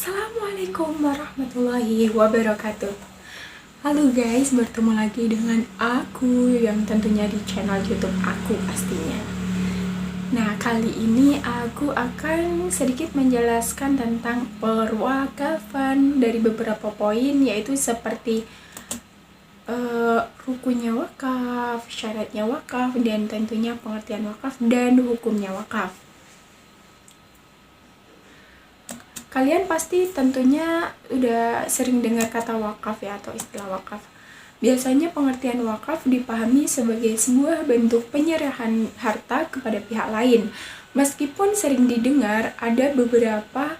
Assalamualaikum warahmatullahi wabarakatuh. Halo guys, bertemu lagi dengan aku yang tentunya di channel YouTube aku pastinya. Nah, kali ini aku akan sedikit menjelaskan tentang perwakafan dari beberapa poin, yaitu seperti rukunnya wakaf, syaratnya wakaf, dan tentunya pengertian wakaf dan hukumnya wakaf. Kalian pasti tentunya udah sering dengar kata wakaf ya, atau istilah wakaf. Biasanya pengertian wakaf dipahami sebagai sebuah bentuk penyerahan harta kepada pihak lain. Meskipun sering didengar, ada beberapa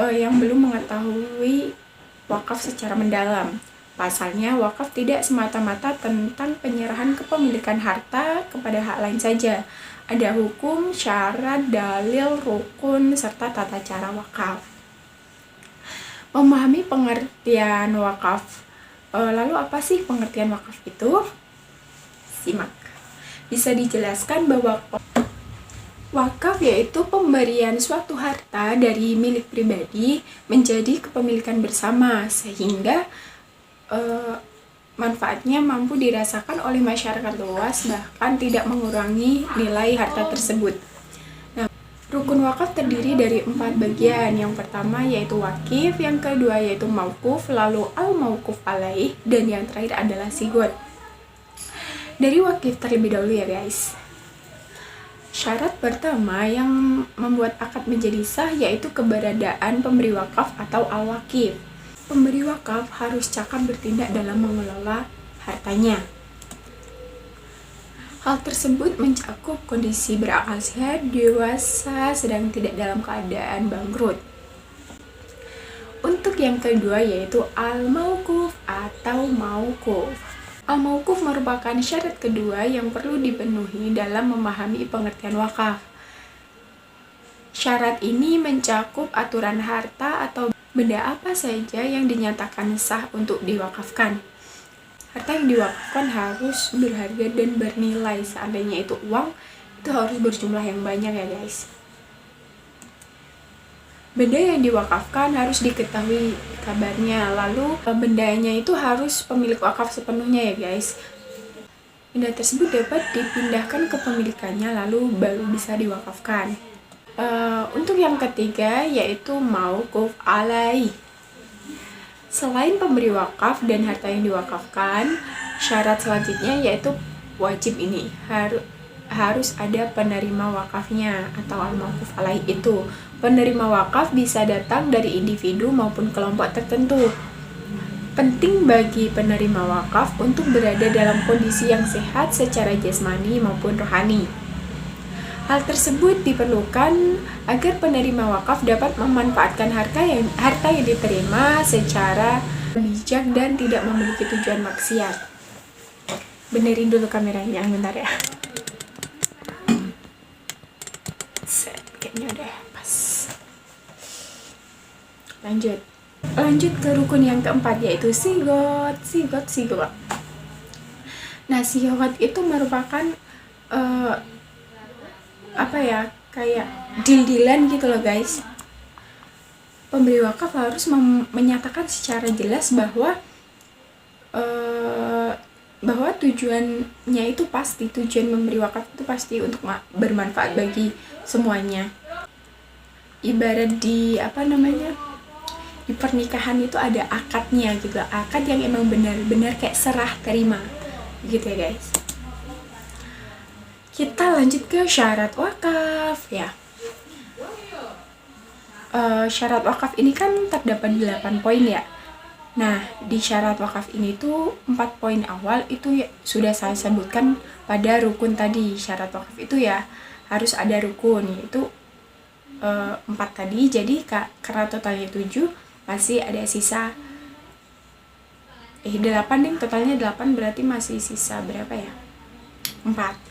yang belum mengetahui wakaf secara mendalam. Pasalnya, wakaf tidak semata-mata tentang penyerahan kepemilikan harta kepada hak lain saja. Ada hukum, syarat, dalil, rukun, serta tata cara wakaf. Memahami pengertian wakaf. Lalu apa sih pengertian wakaf itu? Simak. Bisa dijelaskan bahwa wakaf yaitu pemberian suatu harta dari milik pribadi menjadi kepemilikan bersama, sehingga manfaatnya mampu dirasakan oleh masyarakat luas, bahkan tidak mengurangi nilai harta tersebut. Rukun wakaf terdiri dari 4 bagian. Yang pertama yaitu wakif, yang kedua yaitu mauquf, lalu al-mauquf alaih, dan yang terakhir adalah sigot. Dari wakif terlebih dahulu ya guys. Syarat pertama yang membuat akad menjadi sah yaitu keberadaan pemberi wakaf atau al-wakif. Pemberi wakaf harus cakap bertindak dalam mengelola hartanya. Hal tersebut mencakup kondisi berakal sehat, dewasa, sedang tidak dalam keadaan bangkrut. Untuk yang kedua yaitu al-mauquf atau mauquf. Al-mauquf merupakan syarat kedua yang perlu dipenuhi dalam memahami pengertian wakaf. Syarat ini mencakup aturan harta atau benda apa saja yang dinyatakan sah untuk diwakafkan. Harta yang diwakafkan harus berharga dan bernilai. Seandainya itu uang, itu harus berjumlah yang banyak ya guys. Benda yang diwakafkan harus diketahui kabarnya. Lalu bendanya itu harus pemilik wakaf sepenuhnya ya guys. Benda tersebut dapat dipindahkan ke pemilikannya lalu baru bisa diwakafkan. Untuk yang ketiga yaitu mauquf alaih. Selain pemberi wakaf dan harta yang diwakafkan, syarat selanjutnya yaitu wajib ini harus ada penerima wakafnya atau al-mauquf alaih itu. Penerima wakaf bisa datang dari individu maupun kelompok tertentu. Penting bagi penerima wakaf untuk berada dalam kondisi yang sehat secara jasmani maupun rohani. Hal tersebut diperlukan agar penerima wakaf dapat memanfaatkan harta yang diterima secara bijak dan tidak memiliki tujuan maksiat. Benerin dulu kameranya, bentar ya. Kayaknya udah pas. Lanjut ke rukun yang keempat yaitu sigot. Nah, sigot itu merupakan kayak deal-dealan gitu loh guys. Pemberi wakaf harus menyatakan secara jelas bahwa tujuannya itu pasti, tujuan memberi wakaf itu pasti untuk bermanfaat bagi semuanya. Ibarat di di pernikahan itu ada akadnya gitu, akad yang emang benar-benar kayak serah terima gitu ya guys. Kita lanjut ke syarat wakaf ya. Syarat wakaf ini kan terdapat 8 poin ya. Nah, di syarat wakaf ini tuh 4 poin awal itu ya, sudah saya sebutkan pada rukun tadi. Syarat wakaf itu ya harus ada rukun, yaitu 4 tadi. Jadi karena totalnya 7, masih ada sisa 8 deh, totalnya 8 berarti masih sisa berapa ya? 4.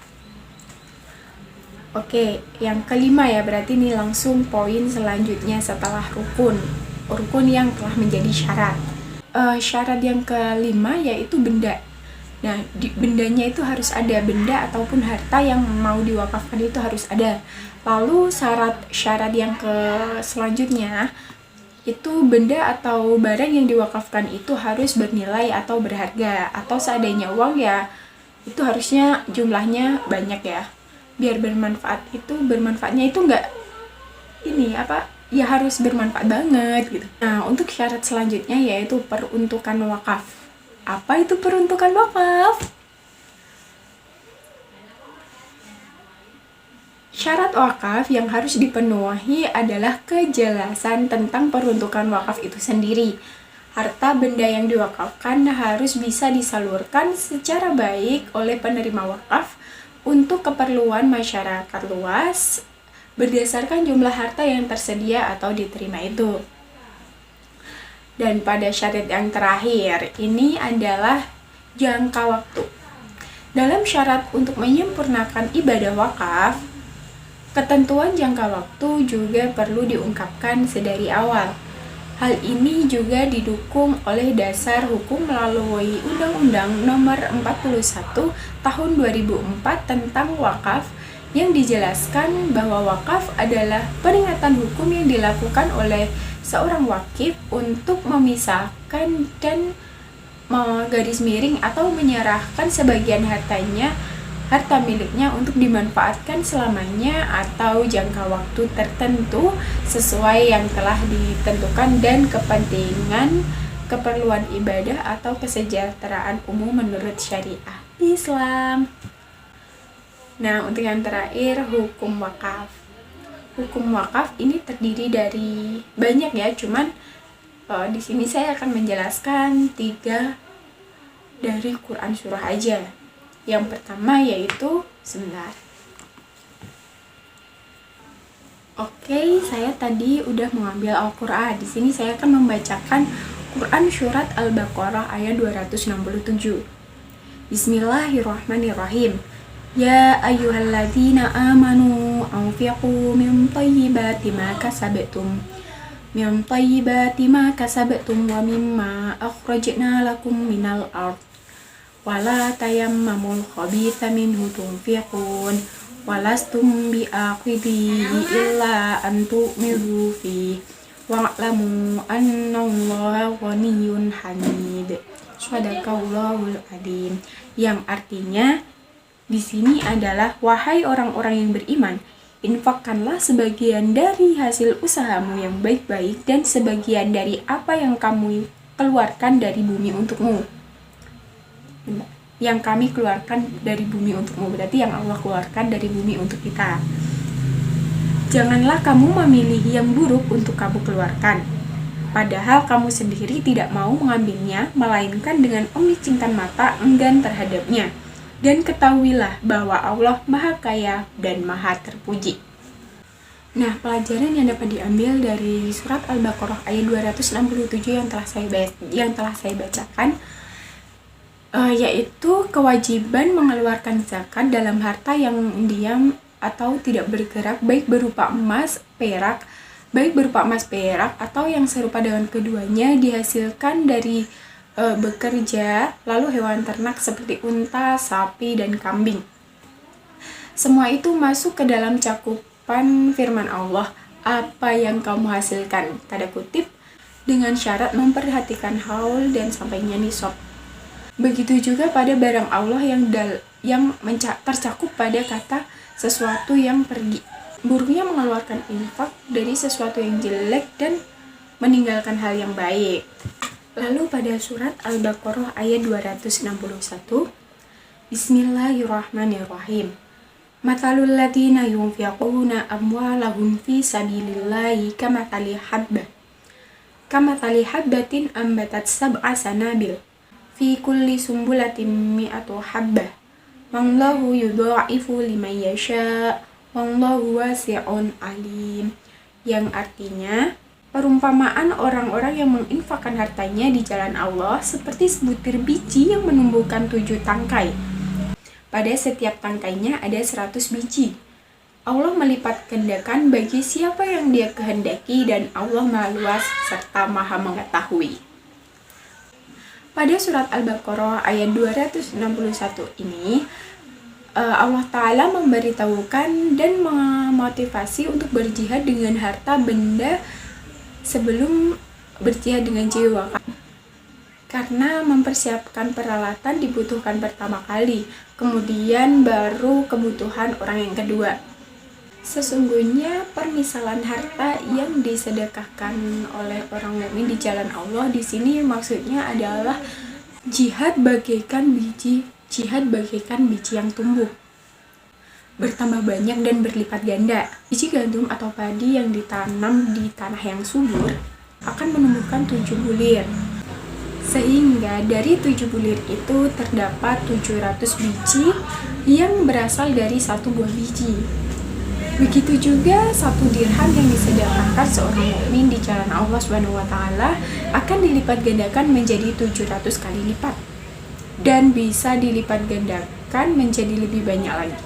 Oke, yang kelima ya, berarti ini langsung poin selanjutnya setelah rukun yang telah menjadi syarat. Syarat yang kelima yaitu benda. Nah, bendanya itu harus ada, benda ataupun harta yang mau diwakafkan itu harus ada. Lalu syarat yang selanjutnya itu benda atau barang yang diwakafkan itu harus bernilai atau berharga, atau seandainya uang ya itu harusnya jumlahnya banyak ya, biar bermanfaatnya itu enggak ini apa ya, harus bermanfaat banget gitu. Nah, untuk syarat selanjutnya yaitu peruntukan wakaf. Apa itu peruntukan wakaf? Syarat wakaf yang harus dipenuhi adalah kejelasan tentang peruntukan wakaf itu sendiri. Harta benda yang diwakafkan harus bisa disalurkan secara baik oleh penerima wakaf untuk keperluan masyarakat luas berdasarkan jumlah harta yang tersedia atau diterima itu. Dan pada syarat yang terakhir, ini adalah jangka waktu. Dalam syarat untuk menyempurnakan ibadah wakaf, ketentuan jangka waktu juga perlu diungkapkan sedari awal. Hal ini juga didukung oleh dasar hukum melalui Undang-Undang Nomor 41 Tahun 2004 tentang wakaf, yang dijelaskan bahwa wakaf adalah peringatan hukum yang dilakukan oleh seorang wakif untuk memisahkan dan garis miring atau menyerahkan sebagian harta miliknya untuk dimanfaatkan selamanya atau jangka waktu tertentu sesuai yang telah ditentukan dan keperluan ibadah atau kesejahteraan umum menurut syariah Islam. Nah, untuk yang terakhir, hukum wakaf. Hukum wakaf ini terdiri dari banyak ya, cuman di sini saya akan menjelaskan 3 dari Quran surah aja. Yang pertama yaitu sebentar. Oke, saya tadi udah mengambil Al-Qur'an. Di sini saya akan membacakan Quran surat Al-Baqarah ayat 267. Bismillahirrahmanirrahim. Ya ayyuhalladzina amanu anfiqu min thayyibati ma kasabtum wa mimma akhrajna lakum minal ardh wala tayammamul khabitha minhu tunfiqun walastum bi'aqidihi illa an tu'miru fi wa'lamu annallaha ghaniyyun hamid. Shadaqallahul adzim. Yang artinya di sini adalah, wahai orang-orang yang beriman, infakkanlah sebagian dari hasil usahamu yang baik-baik dan sebagian dari apa yang kamu keluarkan dari bumi untukmu. Yang kami keluarkan dari bumi untukmu, berarti yang Allah keluarkan dari bumi untuk kita. Janganlah kamu memilih yang buruk untuk kamu keluarkan, padahal kamu sendiri tidak mau mengambilnya, melainkan dengan memicingkan mata enggan terhadapnya. Dan ketahuilah bahwa Allah Maha Kaya dan Maha Terpuji. Nah, pelajaran yang dapat diambil dari surat Al-Baqarah ayat 267 yang telah saya bacakan, yaitu kewajiban mengeluarkan zakat dalam harta yang diam atau tidak bergerak, baik berupa emas, perak atau yang serupa dengan keduanya dihasilkan dari bekerja, lalu hewan ternak seperti unta, sapi, dan kambing. Semua itu masuk ke dalam cakupan firman Allah, apa yang kamu hasilkan, tanda kutip, dengan syarat memperhatikan haul dan sampainya nisab. Begitu juga pada barang Allah yang tercakup pada kata sesuatu yang pergi. Buruknya mengeluarkan infak dari sesuatu yang jelek dan meninggalkan hal yang baik. Lalu pada surat Al-Baqarah ayat 261, Bismillahirrahmanirrahim. Mathalul ladzina yunfiquna amwalahum fi sabilillahi kamathali habbatin ambatat sab'a sanabil fi kulli sumbulatin mi'atu habbah wallahu yudha'ifu liman yasha wallahu wasi'un alim. Yang artinya, perumpamaan orang-orang yang menginfakkan hartanya di jalan Allah seperti sebutir biji yang menumbuhkan 7 tangkai. Pada setiap tangkainya ada 100 biji. Allah melipat gandakan bagi siapa yang Dia kehendaki dan Allah Maha Luas serta Maha Mengetahui. Pada surat Al-Baqarah ayat 261 ini, Allah Ta'ala memberitahukan dan memotivasi untuk berjihad dengan harta benda sebelum berjihad dengan jiwa, karena mempersiapkan peralatan dibutuhkan pertama kali, kemudian baru kebutuhan orang yang kedua. Sesungguhnya permisalan harta yang disedekahkan oleh orang mukmin di jalan Allah di sini maksudnya adalah jihad bagaikan biji yang tumbuh, bertambah banyak dan berlipat ganda. Biji gandum atau padi yang ditanam di tanah yang subur akan menumbuhkan 7 bulir. Sehingga dari 7 bulir itu terdapat 700 biji yang berasal dari satu buah biji. Begitu juga 1 dirham yang disedekahkan seorang mukmin di jalan Allah SWT akan dilipat gandakan menjadi 700 kali lipat dan bisa dilipat gandakan menjadi lebih banyak lagi.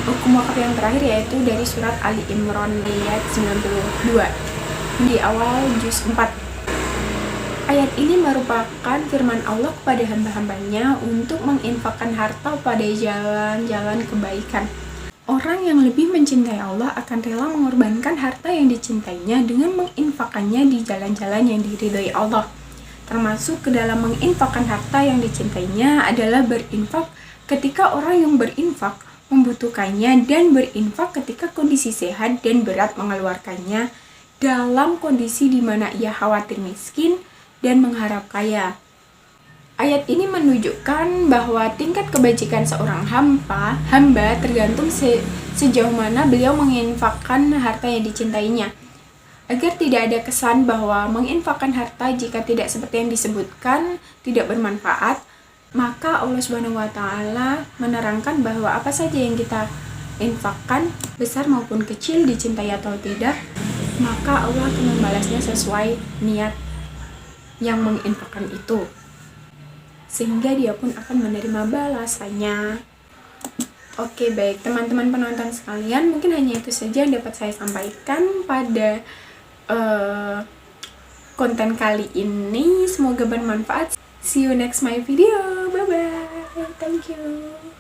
Hukum wakaf yang terakhir yaitu dari surat Ali Imran ayat 92 di awal juz 4. Ayat ini merupakan firman Allah kepada hamba-hambanya untuk menginfakkan harta pada jalan-jalan kebaikan. Orang yang lebih mencintai Allah akan rela mengorbankan harta yang dicintainya dengan menginfakkannya di jalan-jalan yang diridhai Allah. Termasuk ke dalam menginfakkan harta yang dicintainya adalah berinfak ketika orang yang berinfak membutuhkannya dan berinfak ketika kondisi sehat dan berat mengeluarkannya dalam kondisi di mana ia khawatir miskin dan mengharap kaya. Ayat ini menunjukkan bahwa tingkat kebajikan seorang hamba tergantung sejauh mana beliau menginfakkan harta yang dicintainya. Agar tidak ada kesan bahwa menginfakkan harta jika tidak seperti yang disebutkan tidak bermanfaat, maka Allah SWT menerangkan bahwa apa saja yang kita infakkan, besar maupun kecil, dicintai atau tidak, maka Allah akan membalasnya sesuai niat yang menginfakkan itu, sehingga dia pun akan menerima balasannya. Oke, baik teman-teman penonton sekalian, mungkin hanya itu saja yang dapat saya sampaikan pada konten kali ini. Semoga bermanfaat. See you next my video. Bye bye. Thank you.